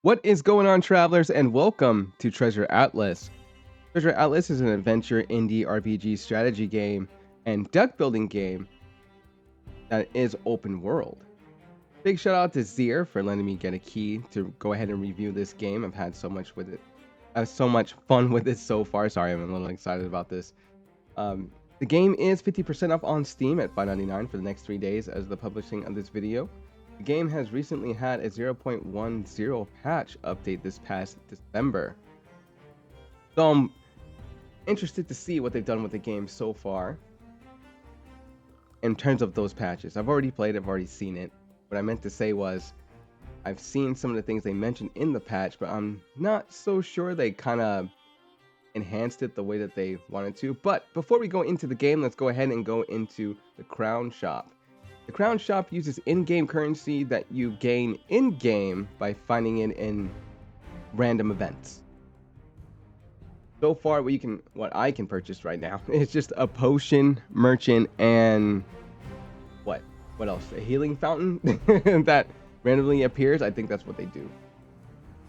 What is going on, travelers, and welcome to Treasure Atlas. Treasure Atlas is an adventure indie RPG strategy game and deck building game that is open world. Big shout out to Zier for letting me get a key to go ahead and review this game. I've had so much with it. I have so much fun with it so far. Sorry, I'm a little excited about this. The game is 50% off on Steam at $5.99 for the next 3 days as the publishing of this video. The game has recently had a 0.10 patch update this past December. So I'm interested to see what they've done with the game so far in terms of those patches. I've already played it, I've already seen it. What I meant to say was I've seen some of the things they mentioned in the patch, but I'm not so sure they kind of enhanced it the way that they wanted to. But before we go into the game, let's go ahead and go into the Crown Shop. The Crown Shop uses in-game currency that you gain in-game by finding it in random events. So far, what I can purchase right now is just a potion, merchant, and what else? A healing fountain that randomly appears. I think that's what they do.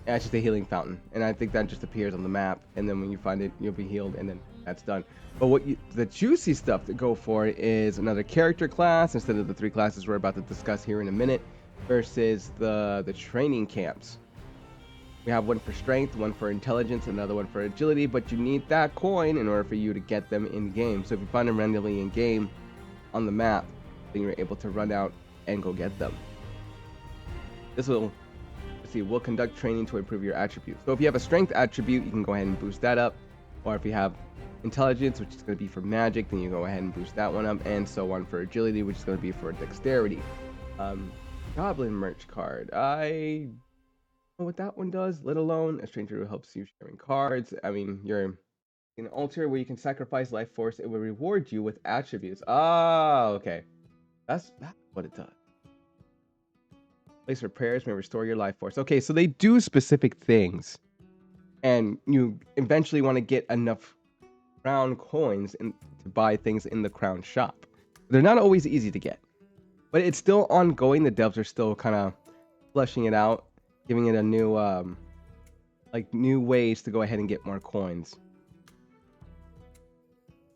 Yeah, it's just a healing fountain, and I think that just appears on the map, and then when you find it, you'll be healed, and then that's done. But the juicy stuff to go for is another character class instead of the 3 classes we're about to discuss here in a minute, versus the training camps. We have one for strength, one for intelligence, another one for agility, but you need that coin in order for you to get them in game. So if you find them randomly in game on the map, then you're able to run out and go get them. This will conduct training to improve your attributes. So if you have a strength attribute, you can go ahead and boost that up. Or if you have intelligence, which is going to be for magic, then you go ahead and boost that one up, and so on for agility, which is going to be for dexterity. Goblin merch card. I don't know what that one does, let alone a stranger who helps you sharing cards. I mean, you're in an altar where you can sacrifice life force. It will reward you with attributes. Ah, okay. That's what it does. Place for prayers may restore your life force. Okay, so they do specific things, and you eventually want to get enough crown coins to buy things in the Crown Shop. They're not always easy to get, but it's still ongoing. The devs are still kind of fleshing it out, giving it a new new ways to go ahead and get more coins.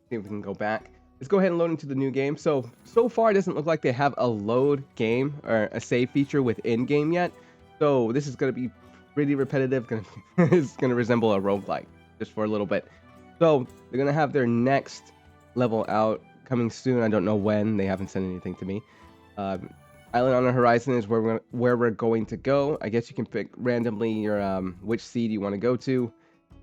See if we can go back. Let's go ahead and load into the new game. So far, it doesn't look like they have a load game or a save feature within game yet. So this is going to be pretty repetitive. It's going to resemble a roguelike just for a little bit. So they're going to have their next level out coming soon. I don't know when. They haven't sent anything to me. Island on the Horizon is where we're going to go. I guess you can pick randomly your which seed you want to go to.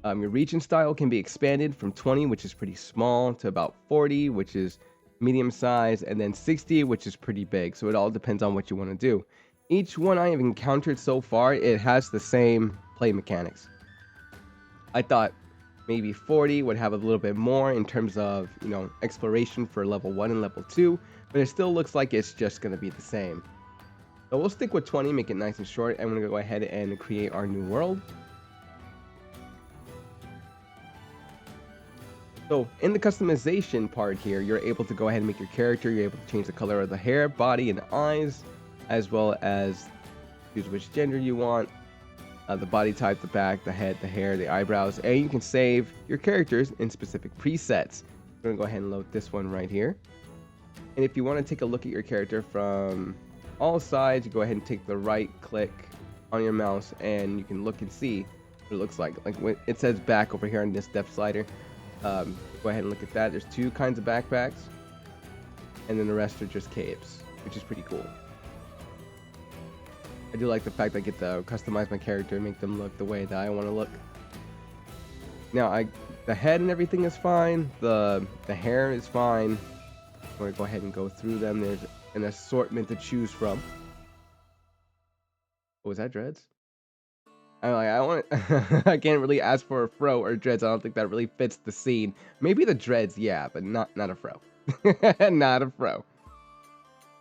Your region style can be expanded from 20, which is pretty small, to about 40, which is medium size, and then 60, which is pretty big. So it all depends on what you want to do. Each one I have encountered so far, it has the same play mechanics. I thought maybe 40 would have a little bit more in terms of, exploration for level 1 and level 2, but it still looks like it's just going to be the same. So we'll stick with 20, make it nice and short. I'm going to go ahead and create our new world. So in the customization part here, you're able to go ahead and make your character. You're able to change the color of the hair, body, and eyes, as well as choose which gender you want, the body type, the back, the head, the hair, the eyebrows, and you can save your characters in specific presets. I'm going to go ahead and load this one right here. And if you want to take a look at your character from all sides, you go ahead and take the right click on your mouse, and you can look and see what it looks like. Like when it says back over here on this depth slider. Go ahead and look at that. There's 2 kinds of backpacks, and then the rest are just capes, which is pretty cool. I do like the fact I get to customize my character and make them look the way that I want to look. Now, the head and everything is fine. The hair is fine. I'm going to go ahead and go through them. There's an assortment to choose from. Oh, was that dreads? I can't really ask for a fro or dreads. I don't think that really fits the scene. Maybe the dreads, yeah, but not a fro. Not a fro.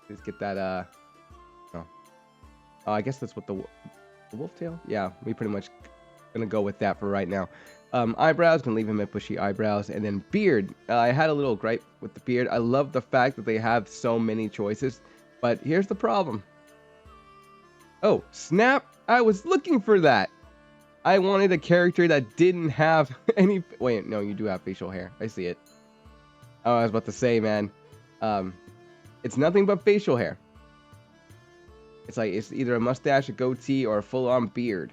Just get that, oh, I guess that's what the wolf tail? Yeah, we pretty much gonna go with that for right now. Eyebrows, gonna leave him at bushy eyebrows. And then beard. I had a little gripe with the beard. I love the fact that they have so many choices, but here's the problem. Oh, snap! I was looking for that. I wanted a character that didn't have any... Wait, no, you do have facial hair. I see it. Oh, I was about to say, man. It's nothing but facial hair. It's like, it's either a mustache, a goatee, or a full-on beard.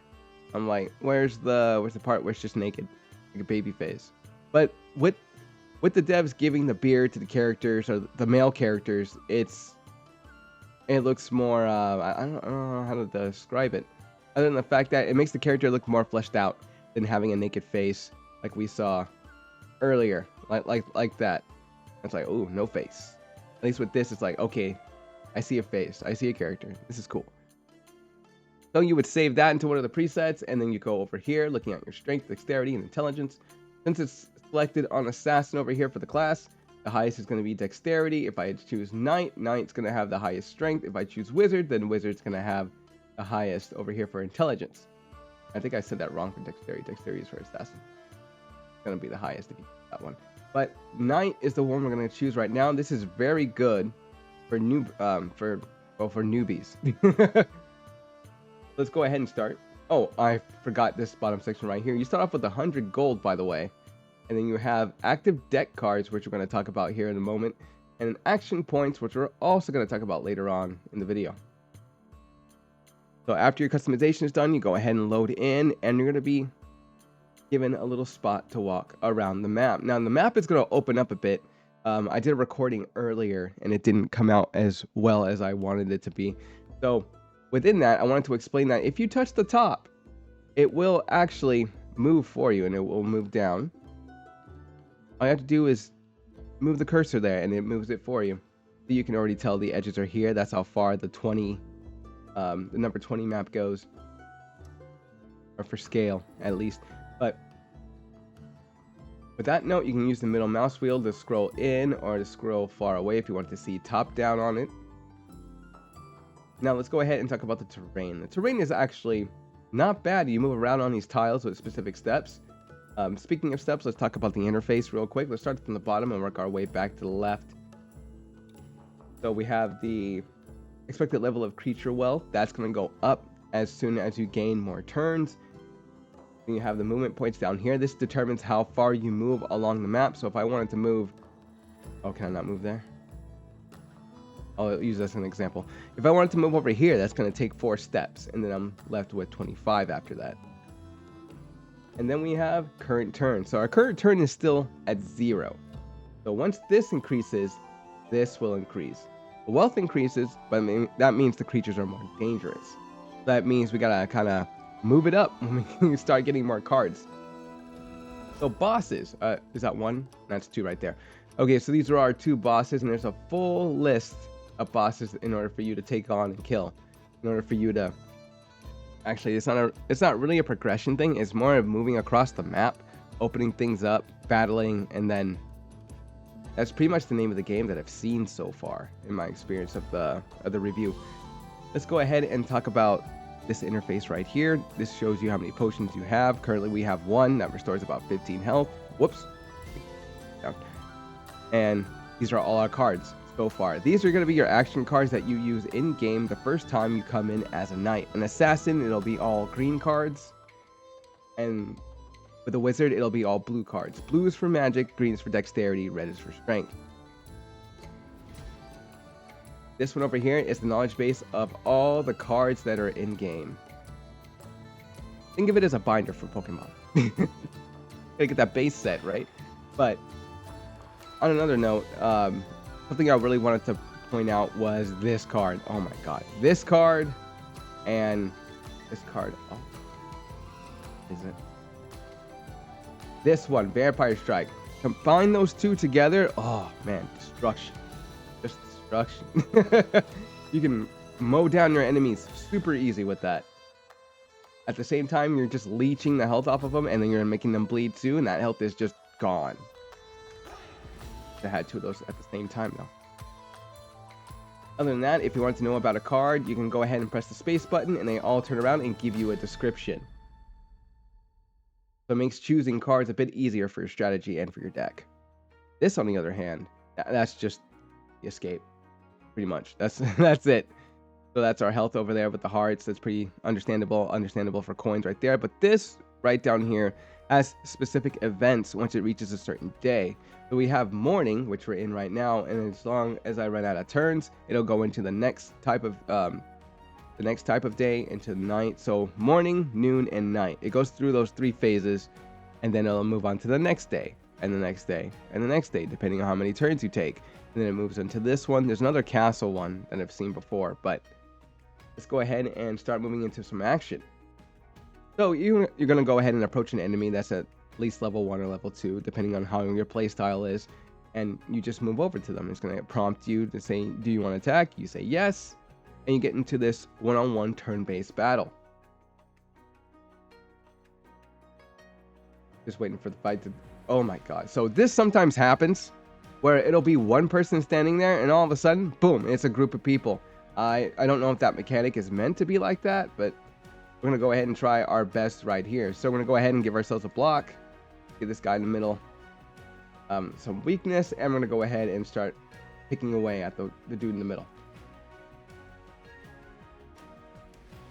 I'm like, where's the part where it's just naked? Like a baby face. But with the devs giving the beard to the characters, or the male characters, it looks more, I don't know how to describe it. Other than the fact that it makes the character look more fleshed out than having a naked face like we saw earlier. Like that. It's like, oh, no face. At least with this, it's like, okay, I see a face. I see a character. This is cool. So you would save that into one of the presets, and then you go over here, looking at your strength, dexterity, and intelligence. Since it's selected on assassin over here for the class, the highest is going to be dexterity. If I choose knight, knight's going to have the highest strength. If I choose wizard, then wizard's going to have the highest over here for intelligence. I think I said that wrong for dexterity. Dexterity is for assassin. It's going to be the highest if you choose that one. But knight is the one we're going to choose right now. This is very good for for newbies. Let's go ahead and start. Oh, I forgot this bottom section right here. You start off with 100 gold, by the way. And then you have active deck cards, which we're going to talk about here in a moment. And action points, which we're also going to talk about later on in the video. So after your customization is done, you go ahead and load in. And you're going to be given a little spot to walk around the map. Now, the map is going to open up a bit. I did a recording earlier, and it didn't come out as well as I wanted it to be. So within that, I wanted to explain that if you touch the top, it will actually move for you, and it will move down. All you have to do is move the cursor there, and it moves it for you. So you can already tell the edges are here. That's how far the number 20 map goes, or for scale at least. But with that note, you can use the middle mouse wheel to scroll in or to scroll far away if you want to see top down on it. Now let's go ahead and talk about the terrain. The terrain is actually not bad. You move around on these tiles with specific steps. Speaking of steps, let's talk about the interface real quick. Let's start from the bottom and work our way back to the left. So we have the expected level of creature wealth. That's going to go up as soon as you gain more turns. Then you have the movement points down here. This determines how far you move along the map. So if I wanted to move... Oh, can I not move there? I'll use this as an example. If I wanted to move over here, that's going to take 4 steps. And then I'm left with 25 after that. And then we have current turn. So our current turn is still at 0. So once this increases, this will increase. The wealth increases, but that means the creatures are more dangerous. That means we got to kind of move it up when we start getting more cards. So bosses, is that 1? That's 2 right there. Okay, so these are our 2 bosses, and there's a full list of bosses in order for you to take on and kill. In order for you to... Actually, it's not really a progression thing. It's more of moving across the map, opening things up, battling, and then... That's pretty much the name of the game that I've seen so far in my experience of the review. Let's go ahead and talk about this interface right here. This shows you how many potions you have. Currently we have 1 that restores about 15 health. Whoops. Down. And these are all our cards so far. These are going to be your action cards that you use in game the first time you come in as a knight. An assassin, it'll be all green cards. And with a wizard, it'll be all blue cards. Blue is for magic, green is for dexterity, red is for strength. This one over here is the knowledge base of all the cards that are in game. Think of it as a binder for Pokemon. Gotta get that base set, right? But on another note, something I really wanted to point out was this card. Oh my god. This card and this card. Oh. Is it? This one, Vampire Strike. Combine those 2 together. Oh man, destruction. Just destruction. You can mow down your enemies super easy with that. At the same time, you're just leeching the health off of them, and then you're making them bleed too, and that health is just gone. I had 2 of those at the same time though. Other than that, if you want to know about a card, you can go ahead and press the space button, and they all turn around and give you a description. So it makes choosing cards a bit easier for your strategy and for your deck. This, on the other hand, that's just the escape. Pretty much. That's it. So that's our health over there with the hearts. That's pretty understandable for coins right there. But this right down here has specific events once it reaches a certain day. So we have morning, which we're in right now, and as long as I run out of turns, it'll go into the next type of day, into night. So morning, noon, and night. It goes through those 3 phases, and then it'll move on to the next day, and the next day, and the next day, depending on how many turns you take. And then it moves into this one. There's another castle one that I've seen before, but let's go ahead and start moving into some action. So you're going to go ahead and approach an enemy that's at least level 1 or level 2, depending on how your playstyle is, and you just move over to them. It's going to prompt you to say, do you want to attack? You say yes, and you get into this one-on-one turn-based battle. Just waiting for the fight to... Oh my god. So this sometimes happens where it'll be one person standing there, and all of a sudden, boom, it's a group of people. I don't know if that mechanic is meant to be like that, but we're going to go ahead and try our best right here. So we're going to go ahead and give ourselves a block. Get this guy in the middle some weakness, and we're going to go ahead and start picking away at the dude in the middle.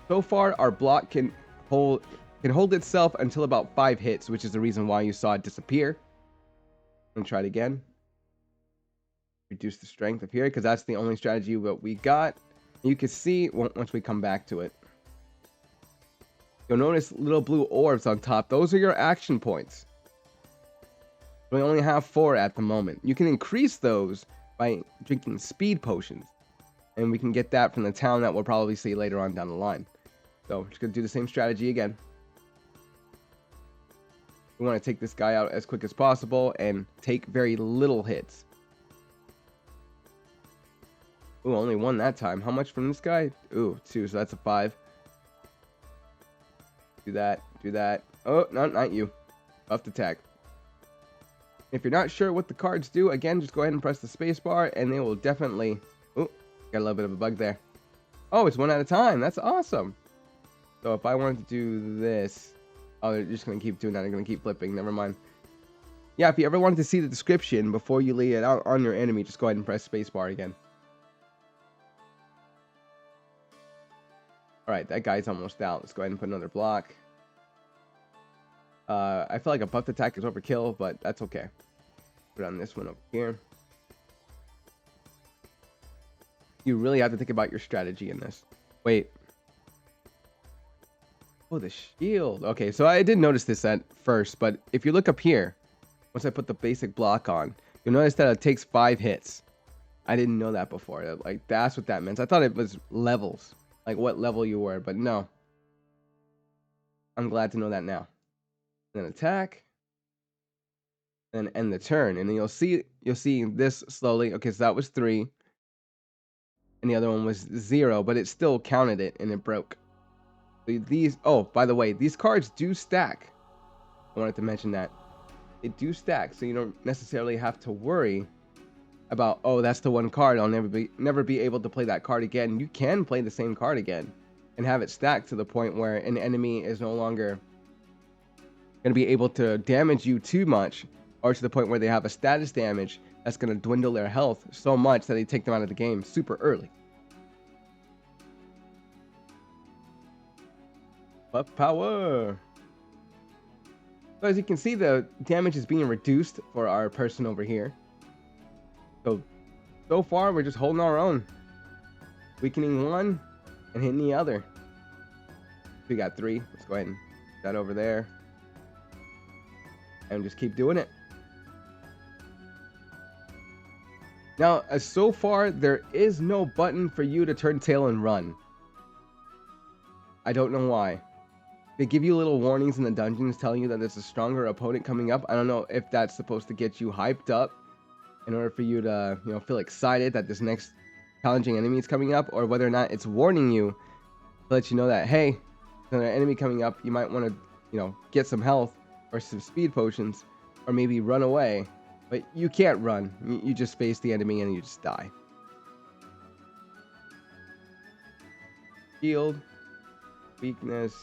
So far, our block can hold itself until about 5 hits, which is the reason why you saw it disappear. I'm going to try it again. Reduce the strength of here, because that's the only strategy that we got. You can see once we come back to it. You'll notice little blue orbs on top. Those are your action points. We only have 4 at the moment. You can increase those by drinking speed potions. And we can get that from the town that we'll probably see later on down the line. So, just going to do the same strategy again. We want to take this guy out as quick as possible and take very little hits. Ooh, only 1 that time. How much from this guy? Ooh, 2, so that's a 5. Do that. Oh, no, not you. Buffed attack. If you're not sure what the cards do, again, just go ahead and press the space bar, and they will definitely... Ooh, got a little bit of a bug there. Oh, it's 1 at a time. That's awesome. So if I wanted to do this... Oh, they're just going to keep doing that. They're going to keep flipping. Never mind. Yeah, if you ever wanted to see the description before you lay it out on your enemy, just go ahead and press space bar again. Alright, that guy's almost out. Let's go ahead and put another block. I feel like a buffed attack is overkill, but that's okay. Put on this one over here. You really have to think about your strategy in this. Wait. Oh, the shield. Okay, so I didn't notice this at first, but if you look up here, once I put the basic block on, you'll notice that it takes 5 hits. I didn't know that before. Like, that's what that meant. I thought it was levels. Like what level you were, but no. I'm glad to know that now. Then attack. Then end the turn. And then you'll see this slowly. Okay, so that was 3. And the other one was 0, but it still counted it and it broke. These, oh, by the way, these cards do stack. I wanted to mention that. They do stack, so you don't necessarily have to worry about, oh, that's the one card, I'll never be able to play that card again. You can play the same card again and have it stacked to the point where an enemy is no longer going to be able to damage you too much, or to the point where they have a status damage that's going to dwindle their health so much that they take them out of the game super early. Buff power. So as you can see, the damage is being reduced for our person over here. So far, we're just holding our own. Weakening one and hitting the other. We got 3. Let's go ahead and put that over there. And just keep doing it. Now, so far, there is no button for you to turn tail and run. I don't know why. They give you little warnings in the dungeons telling you that there's a stronger opponent coming up. I don't know if that's supposed to get you hyped up in order for you to, feel excited that this next challenging enemy is coming up, or whether or not it's warning you to let you know that, hey, there's an enemy coming up, you might want to, get some health or some speed potions, or maybe run away. But you can't run. You just face the enemy and you just die. Shield. Weakness.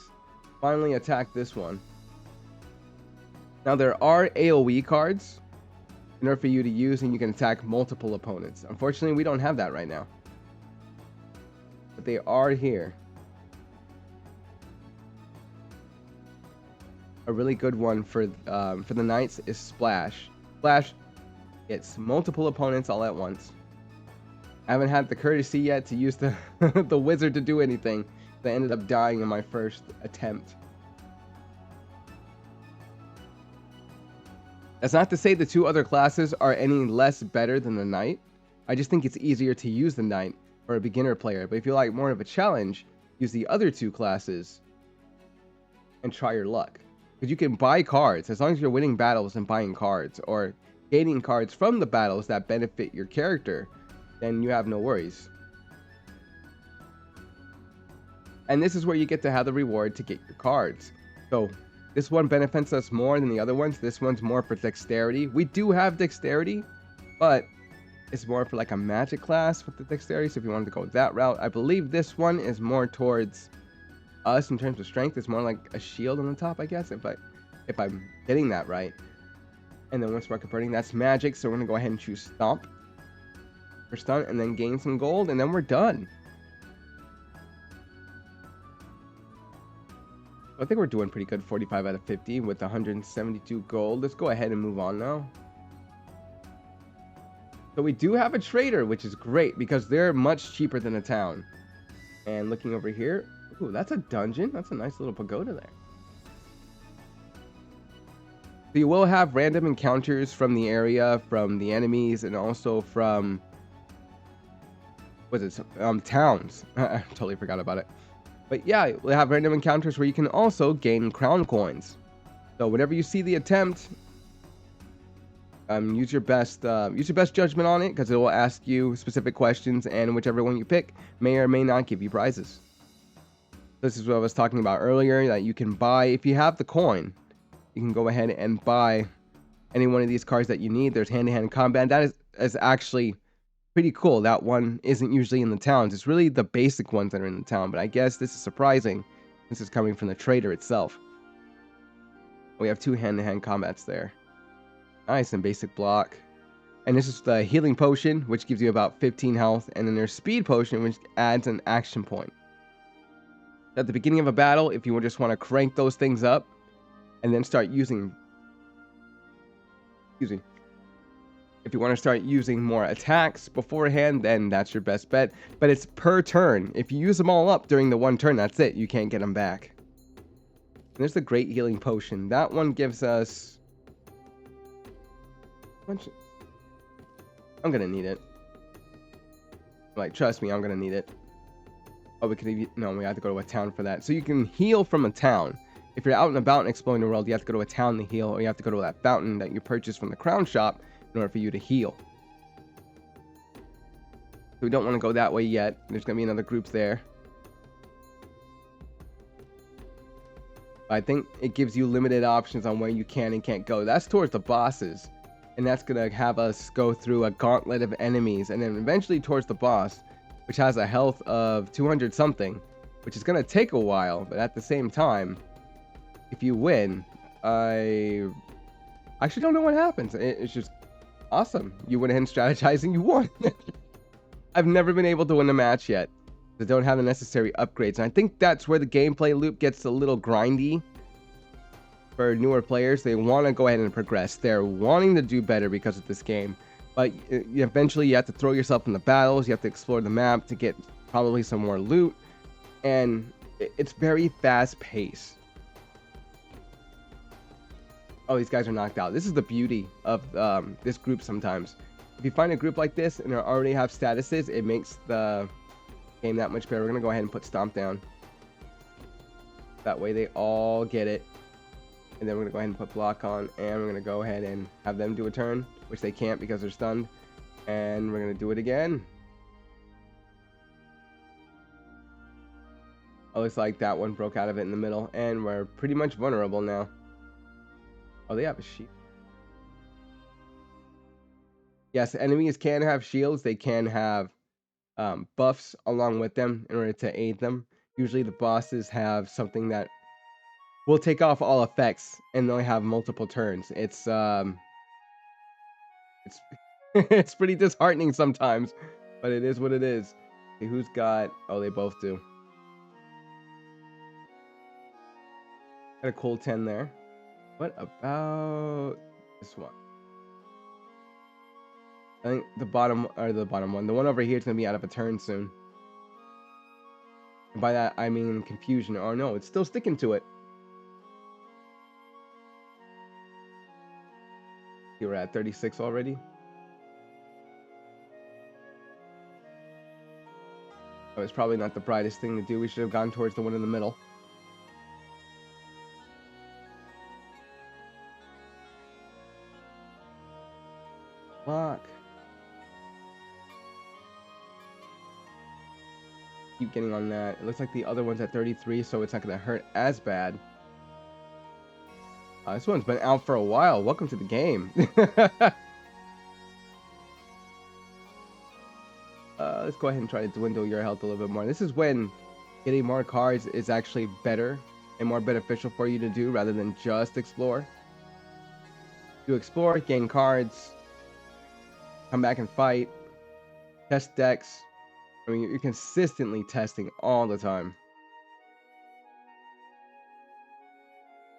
Finally attack this one. Now there are AoE cards in order for you to use, and you can attack multiple opponents. Unfortunately, we don't have that right now. but they are here. A really good one for the knights is Splash. Splash hits multiple opponents all at once. I haven't had the courtesy yet to use the the wizard to do anything. I ended up dying in my first attempt. That's not to say the two other classes are any less better than the knight. I just think it's easier to use the knight for a beginner player. But if you like more of a challenge, use the other two classes and try your luck. Because you can buy cards as long as you're winning battles and buying cards or gaining cards from the battles that benefit your character, then you have no worries. And this is where you get to have the reward to get your cards. So this one benefits us more than the other ones. This one's more for dexterity. We do have dexterity, but it's more for like a magic class with the dexterity. So if you wanted to go that route, I believe this one is more towards us in terms of strength. It's more like a shield on the top, I guess, if I'm getting that right. And then once we're converting, that's magic. So we're gonna go ahead and choose Stomp for stun, and then gain some gold, and then we're done. I think we're doing pretty good, 45 out of 50 with 172 gold. Let's go ahead and move on now. So we do have a trader, which is great because they're much cheaper than a town. And looking over here, ooh, that's a dungeon. That's a nice little pagoda there. So you will have random encounters from the area, from the enemies, and also from towns. I totally forgot about it. But yeah, we'll have random encounters where you can also gain crown coins. So whenever you see the attempt, use your best judgment on it, because it will ask you specific questions, and whichever one you pick may or may not give you prizes. This is what I was talking about earlier, that you can buy, if you have the coin, you can go ahead and buy any one of these cards that you need. There's hand-to-hand combat. That is actually pretty cool. That one isn't usually in the towns. It's really the basic ones that are in the town, but I guess this is surprising. This is coming from the trader itself. We have two hand-to-hand combats there. Nice, and basic block. And this is the healing potion, which gives you about 15 health, and then there's speed potion, which adds an action point. At the beginning of a battle, if you just want to crank those things up and then start using, if you want to start using more attacks beforehand, then that's your best bet. But it's per turn. If you use them all up during the one turn, that's it. You can't get them back. And there's the great healing potion. That one gives us... I'm gonna need it. Like, trust me, I'm gonna need it. Oh, we have to go to a town for that. So you can heal from a town. If you're out and about and exploring the world, you have to go to a town to heal, or you have to go to that fountain that you purchased from the crown shop in order for you to heal. So we don't want to go that way yet. There's going to be another group there. I think it gives you limited options on where you can and can't go. That's towards the bosses. And that's going to have us go through a gauntlet of enemies. And then eventually towards the boss, which has a health of 200 something. Which is going to take a while. But at the same time, if you win, I actually don't know what happens. It's just awesome. You went ahead and strategized and you won. I've never been able to win a match yet. They don't have the necessary upgrades. And I think that's where the gameplay loop gets a little grindy for newer players. They want to go ahead and progress. They're wanting to do better because of this game. But eventually you have to throw yourself in the battles. You have to explore the map to get probably some more loot. And it's very fast paced. Oh, these guys are knocked out. This is the beauty of this group sometimes. If you find a group like this and they already have statuses, it makes the game that much better. We're going to go ahead and put Stomp down. That way they all get it. And then we're going to go ahead and put Block on. And we're going to go ahead and have them do a turn, which they can't because they're stunned. And we're going to do it again. Oh, it's like that one broke out of it in the middle. And we're pretty much vulnerable now. Oh, they have a shield. Yes, enemies can have shields. They can have buffs along with them in order to aid them. Usually the bosses have something that will take off all effects and they'll have multiple turns. It's it's pretty disheartening sometimes, but it is what it is. Okay, who's got... Oh, they both do. Got a cool 10 there. What about this one? I think the bottom one. The one over here is going to be out of a turn soon. And by that, I mean confusion. Oh no, it's still sticking to it. We're at 36 already. Oh, it's probably not the brightest thing to do. We should have gone towards the one in the middle. Fuck. Keep getting on that. It looks like the other one's at 33, so it's not going to hurt as bad. This one's been out for a while. Welcome to the game. Let's go ahead and try to dwindle your health a little bit more. This is when getting more cards is actually better and more beneficial for you to do rather than just explore. You explore, gain cards, come back and fight, test decks. I mean, you're consistently testing all the time.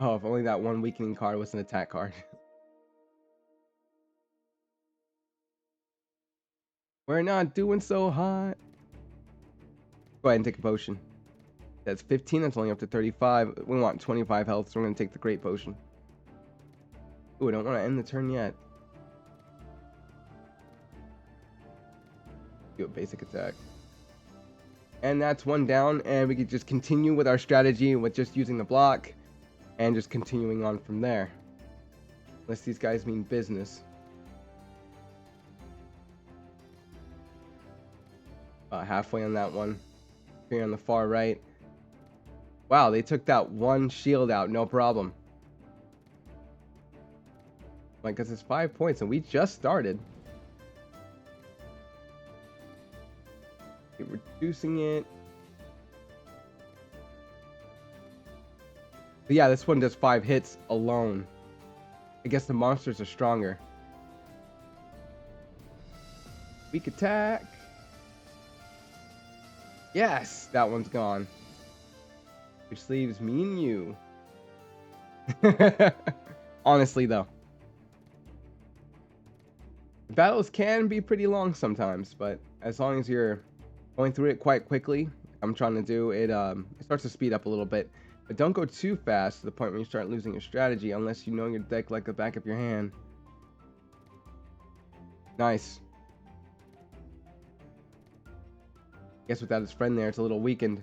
Oh, if only that one weakening card was an attack card. We're not doing so hot. Go ahead and take a potion. That's 15. That's only up to 35. We want 25 health, so we're going to take the Great Potion. Ooh, I don't want to end the turn yet. Do a basic attack. And that's one down, and we could just continue with our strategy with just using the block and just continuing on from there. Unless these guys mean business. Halfway on that one. Here on the far right. Wow, they took that one shield out, no problem. Like, because it's 5 points, and we just started. Okay, reducing it. But yeah, this one does 5 hits alone. I guess the monsters are stronger. Weak attack. Yes, that one's gone. Which leaves me and you. Honestly, though. Battles can be pretty long sometimes, but as long as you're going through it quite quickly, I'm trying to do it, it starts to speed up a little bit. But don't go too fast to the point where you start losing your strategy unless you know your deck like the back of your hand. Nice. Guess without his friend there, it's a little weakened.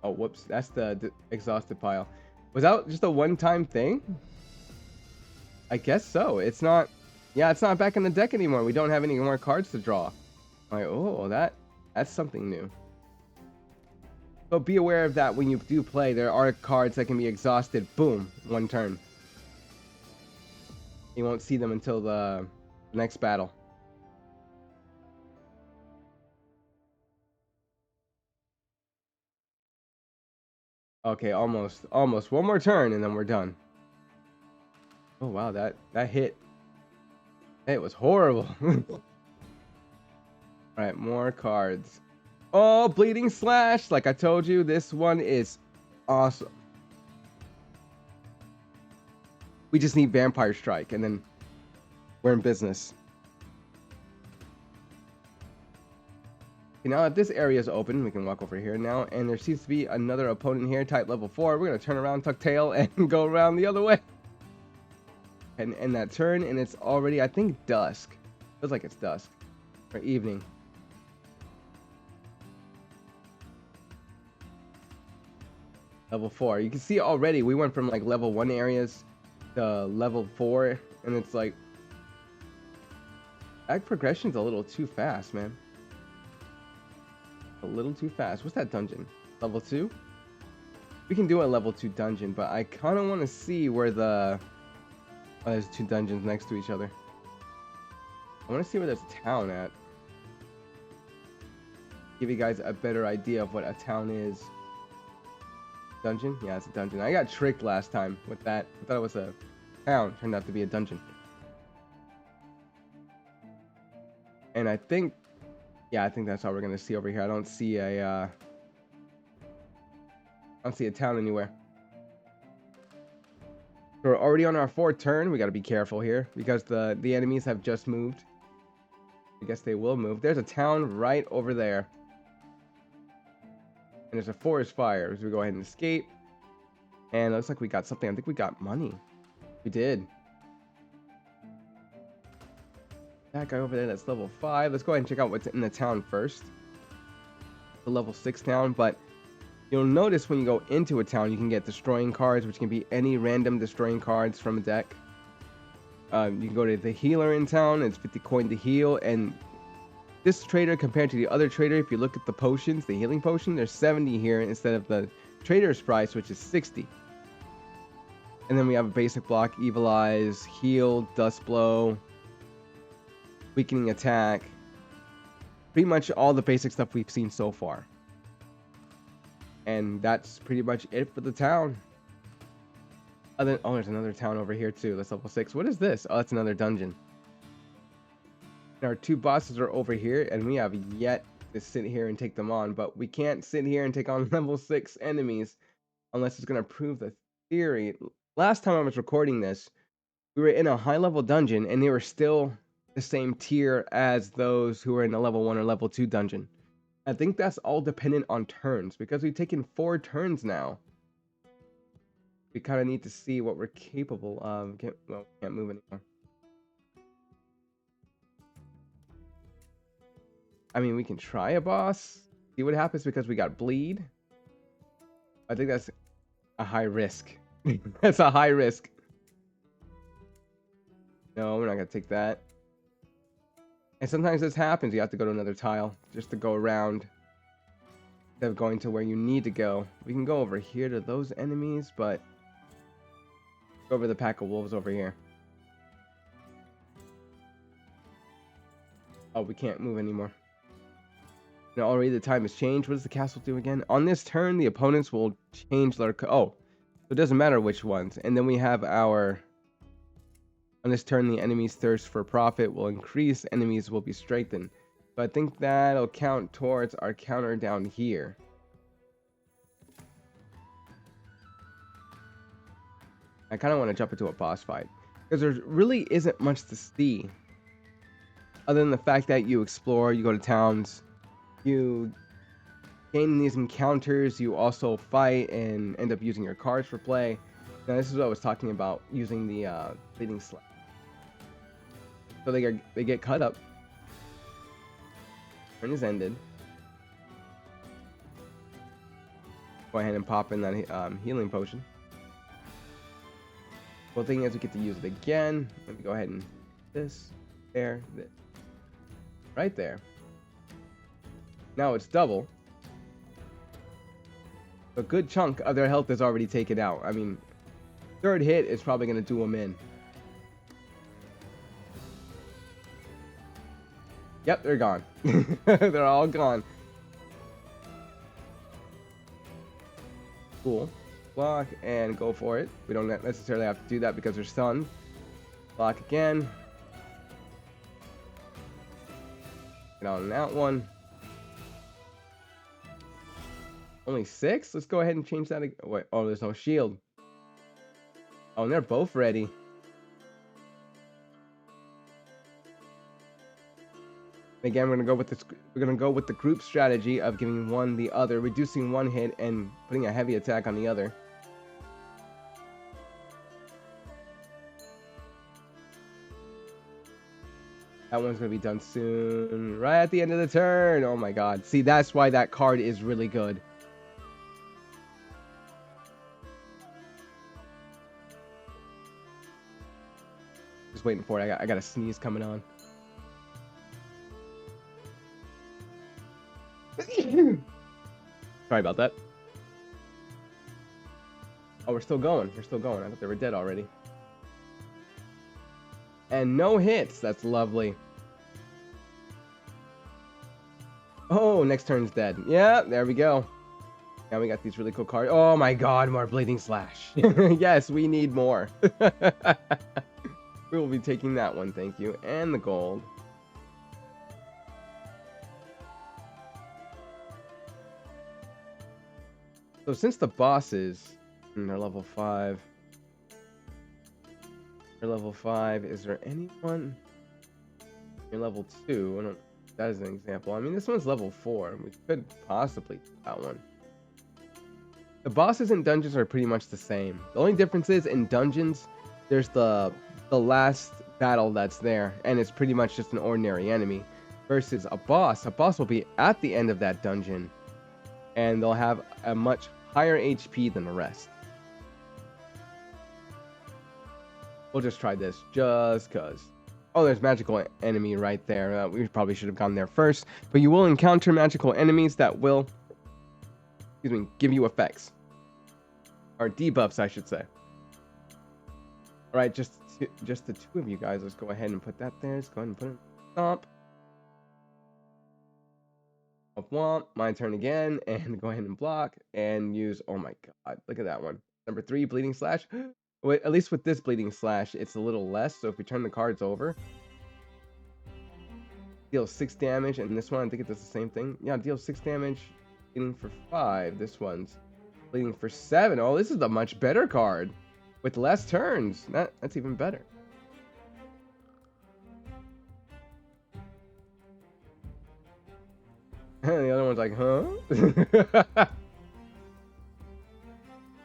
Oh, whoops. That's the exhausted pile. Was that just a one-time thing? I guess so. It's not... Yeah, it's not back in the deck anymore. We don't have any more cards to draw. I'm like, oh, that's something new. So be aware of that when you do play. There are cards that can be exhausted. Boom. One turn. You won't see them until the next battle. Okay, almost. Almost. One more turn and then we're done. Oh, wow. That hit. It was horrible. Alright, more cards. Oh, Bleeding Slash. Like I told you, this one is awesome. We just need Vampire Strike, and then we're in business. Okay, now that this area is open, we can walk over here now, and there seems to be another opponent here, type level 4. We're going to turn around, tuck tail, and go around the other way. And end that turn, and it's already, I think, dusk. Feels like it's dusk. Or evening. Level 4. You can see already we went from like level 1 areas to level 4, and it's like that progression's a little too fast, man. A little too fast. What's that dungeon? Level 2? We can do a level 2 dungeon, but I kind of want to see where the... Oh, there's 2 dungeons next to each other. I want to see where there's a town at. Give you guys a better idea of what a town is. Dungeon? Yeah, it's a dungeon. I got tricked last time with that. I thought it was a town. Turned out to be a dungeon. And I think, yeah, I think that's all we're gonna see over here. I don't see a town anywhere. So we're already on our 4th turn. We got to be careful here because the enemies have just moved. I guess they will move. There's a town right over there. And there's a forest fire. So we go ahead and escape. And it looks like we got something. I think we got money. We did. That guy over there, that's level 5. Let's go ahead and check out what's in the town first. The level 6 town, but you'll notice when you go into a town, you can get destroying cards, which can be any random destroying cards from a deck. You can go to the healer in town. It's 50 coin to heal, and this trader compared to the other trader, if you look at the potions, the healing potion, there's 70 here instead of the trader's price, which is 60. And then we have a basic block: Evil Eyes, Heal, Dust Blow, Weakening Attack. Pretty much all the basic stuff we've seen so far. And that's pretty much it for the town. Oh, there's another town over here too. That's level 6. What is this? Oh, that's another dungeon. And our 2 bosses are over here, and we have yet to sit here and take them on. But we can't sit here and take on level 6 enemies unless it's going to prove the theory. Last time I was recording this, we were in a high-level dungeon, and they were still the same tier as those who were in a level 1 or level 2 dungeon. I think that's all dependent on turns, because we've taken 4 turns now. We kind of need to see what we're capable of. Can't move anymore. I mean, we can try a boss, see what happens, because we got bleed. I think that's a high risk. That's a high risk. No, we're not gonna take that. And sometimes this happens. You have to go to another tile just to go around instead of going to where you need to go. We can go over here to those enemies, but go over the pack of wolves over here. Oh, we can't move anymore. Now already the time has changed. What does the castle do again? On this turn, the opponents will change their... Oh, so it doesn't matter which ones. And then we have our... On this turn, the enemy's thirst for profit will increase. Enemies will be strengthened. So I think that'll count towards our counter down here. I kind of want to jump into a boss fight, because there really isn't much to see. Other than the fact that you explore, you go to towns, you gain these encounters, you also fight and end up using your cards for play. Now this is what I was talking about, using the bleeding slash. So they get cut up. Turn is ended. Go ahead and pop in that healing potion. Well, the thing is, we get to use it again. Let me go ahead and this, there, this. Right there. Now it's double. A good chunk of their health is already taken out. I mean, third hit is probably going to do them in. Yep, they're gone. They're all gone. Cool. Block and go for it. We don't necessarily have to do that because they're stunned. Block again. Get on that one. Only 6? Let's go ahead and change that. Wait, oh, there's no shield. Oh, and they're both ready. Again, we're gonna go with this. We're gonna go with the group strategy of giving one the other, reducing one hit and putting a heavy attack on the other. That one's gonna be done soon, right at the end of the turn. Oh my god! See, that's why that card is really good. Just waiting for it. I got a sneeze coming on. Sorry about that. Oh, we're still going. We're still going. I thought they were dead already. And no hits. That's lovely. Oh, next turn's dead. Yeah, there we go. Now we got these really cool cards. Oh my god, more bleeding slash. Yes, we need more. We will be taking that one, thank you. And the gold. So since the bosses are level 5, they're level 5, is there anyone you're level 2? I don't, that is an example. I mean, this one's level 4. We could possibly do that one. The bosses in dungeons are pretty much the same. The only difference is in dungeons, there's the last battle that's there, and it's pretty much just an ordinary enemy. Versus a boss will be at the end of that dungeon, and they'll have a much higher HP than the rest. We'll just try this, just cause. Oh, there's magical enemy right there. We probably should have gone there first, but you will encounter magical enemies that will, give you effects. Or debuffs, I should say. Alright, just the two of you guys. Let's go ahead and put that there. Let's go ahead and put it on top. Womp. My turn again. And go ahead and block. And use... Oh my god. Look at that one. Number 3, Bleeding Slash. Wait, at least with this Bleeding Slash, it's a little less. So if we turn the cards over... Deals 6 damage. And this one, I think it does the same thing. Yeah, deals 6 damage. Bleeding for 5. This one's... Bleeding for 7. Oh, this is a much better card. With less turns. That's even better. The other one's like, huh?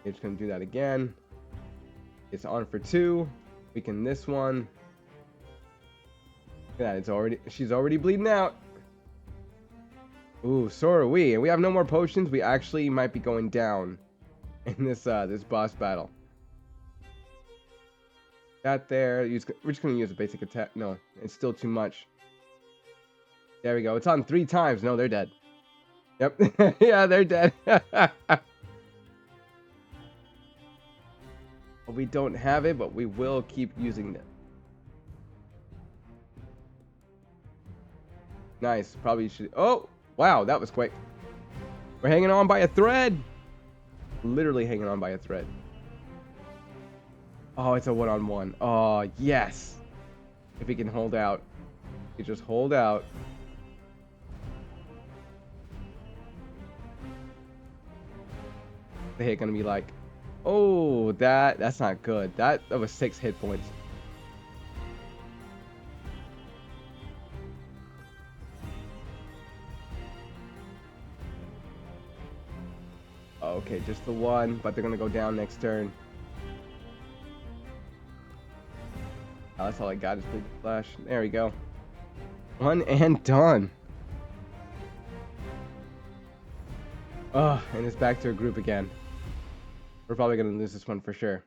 It's gonna do that again. It's on for 2. Weaken this one. Look at that, she's already bleeding out. Ooh, so are we. And we have no more potions. We actually might be going down in this this boss battle. That there. We're just going to use a basic attack. No, it's still too much. There we go. It's on 3 times. No, they're dead. Yep. Yeah, they're dead. We don't have it, but we will keep using them. Nice. Probably should... Oh! Wow, that was quick. We're hanging on by a thread. Literally hanging on by a thread. Oh, it's a one-on-one. Oh, yes. If he can hold out. He just hold out. The hit gonna be like, oh, that's not good. That was 6 hit points. Okay, just the one, but they're gonna go down next turn. Oh, that's all I got is Big Flash. There we go. 1 and done. Oh, and it's back to a group again. We're probably gonna lose this one for sure.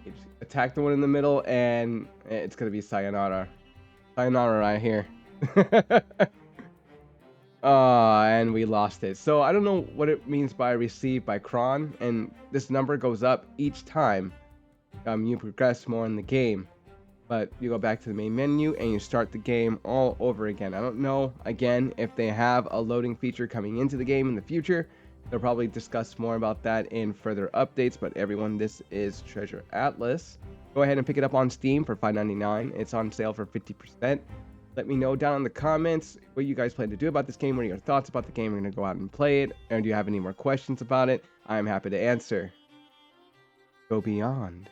Okay, just attack the one in the middle, and it's gonna be Sayonara. Sayonara right here. And we lost it. So I don't know what it means by received by Kron, and this number goes up each time you progress more in the game. But you go back to the main menu and you start the game all over again. I don't know, again, if they have a loading feature coming into the game in the future. They'll probably discuss more about that in further updates. But everyone, this is Treasure Atlas. Go ahead and pick it up on Steam for $5.99. It's on sale for 50%. Let me know down in the comments what you guys plan to do about this game. What are your thoughts about the game? We're going to go out and play it. And do you have any more questions about it? I'm happy to answer. Go beyond,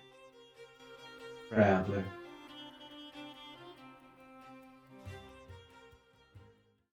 Traveler.